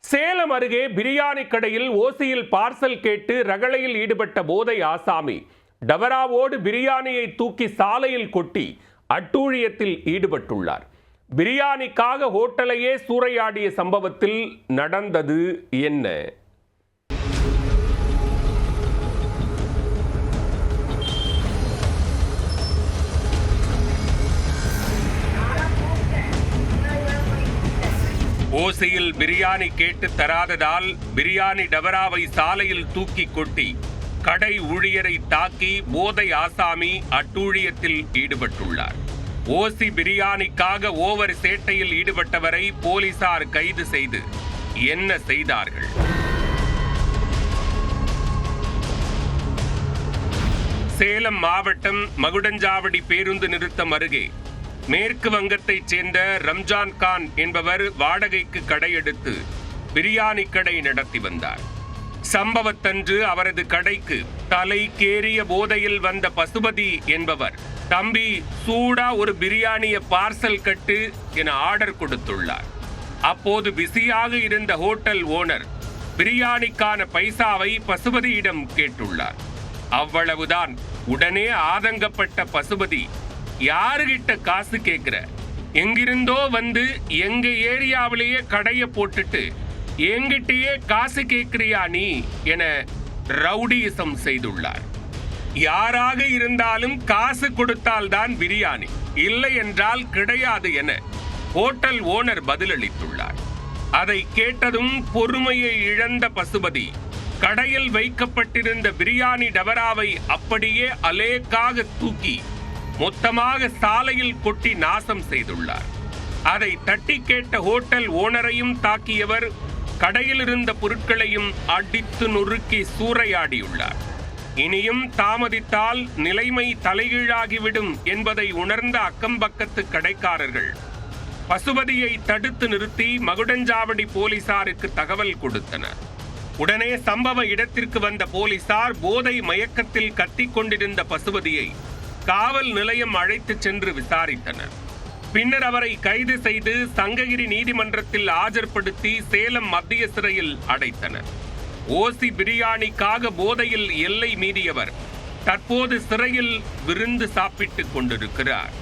சேலம் அருகே பிரியாணி கடையில் ஓசியில் பார்சல் கேட்டு ரகளையில் ஈடுபட்ட போதை ஆசாமி டவராவோடு பிரியாணியை தூக்கி சாலையில் கொட்டி அட்டூழியத்தில் ஈடுபட்டுள்ளார். பிரியாணிக்காக ஹோட்டலையே சூறையாடிய சம்பவத்தில் நடந்தது என்ன? ஓசையில் பிரியாணி கேட்டு தராததால் பிரியாணி டவராவை சாலையில் தூக்கி கொட்டி கடை ஊழியரை தாக்கி போதை ஆசாமி அட்டூழியத்தில் ஈடுபட்டுள்ளார். ஓசி பிரியாணிக்காக ஓவர் சேட்டையில் ஈடுபட்டவரை போலீசார் கைது செய்து என்ன செய்தார்கள்? சேலம் மாவட்டம் மகுடஞ்சாவடி பேருந்து நிறுத்தம் அருகே மேற்கு வங்கத்தைச் சேர்ந்த ரம்ஜான் கான் என்பவர் வாடகைக்கு கடை எடுத்து பிரியாணி கடை நடத்தி வந்தார். சம்பவத்தன்று அவரது கடைக்கு தலை கேறிய போதையில் வந்த பசுபதி என்பவர், தம்பி சூடா ஒரு பிரியாணியை பார்சல் கட்டு என ஆர்டர் கொடுத்துள்ளார். அப்போது பிஸியாக இருந்த ஹோட்டல் ஓனர் பிரியாணிக்கான பைசாவை பசுபதியிடம் கேட்டுள்ளார். அவ்வளவுதான். உடனே ஆதங்கப்பட்ட பசுபதி, யாருகிட்ட காசு கேட்கிற? எங்கிருந்தோ வந்து எங்க ஏரியாவிலேயே கடையை போட்டுட்டு எங்கிட்டயே காசு கேட்கிறியா நீ என ரவுடியிசம் செய்துள்ளார். யாராக இருந்தாலும் காசு கொடுத்தால்தான் பிரியாணி, இல்லை என்றால் கிடையாது என ஹோட்டல் ஓனர் பதிலளித்துள்ளார். அதை கேட்டதும் பொறுமையை இழந்த பசுபதி கடையில் வைக்கப்பட்டிருந்த பிரியாணி டவராவை அப்படியே அலேக்காக தூக்கி மொத்தமாக சாலையில் கொட்டி நாசம் செய்துள்ளார். அதை தட்டி கேட்ட ஹோட்டல் ஓனரையும் தாக்கியவர் கடையில் இருந்த பொருட்களையும் அடித்து நொறுக்கி சூறையாடியுள்ளார். இனியும் தாமதித்தால் நிலைமை தலைகீழாகிவிடும் என்பதை உணர்ந்த அக்கம்பக்கத்து கடைக்காரர்கள் பசுபதியை தடுத்து நிறுத்தி மகுடஞ்சாவடி போலீசாருக்கு தகவல் கொடுத்தனர். உடனே சம்பவ இடத்திற்கு வந்த போலீசார் போதை மயக்கத்தில் கத்திக் கொண்டிருந்த பசுபதியை காவல் நிலையம் அழைத்து சென்று விசாரித்தனர். பின்னர் அவரை கைது செய்து சங்ககிரி நீதிமன்றத்தில் ஆஜர்படுத்தி சேலம் மத்திய சிறையில் அடைத்தனர். ஓசி பிரியாணிக்காக போதையில் எல்லை மீறியவர் தற்போது சிறையில் விருந்து சாப்பிட்டுக் கொண்டிருக்கிறார்.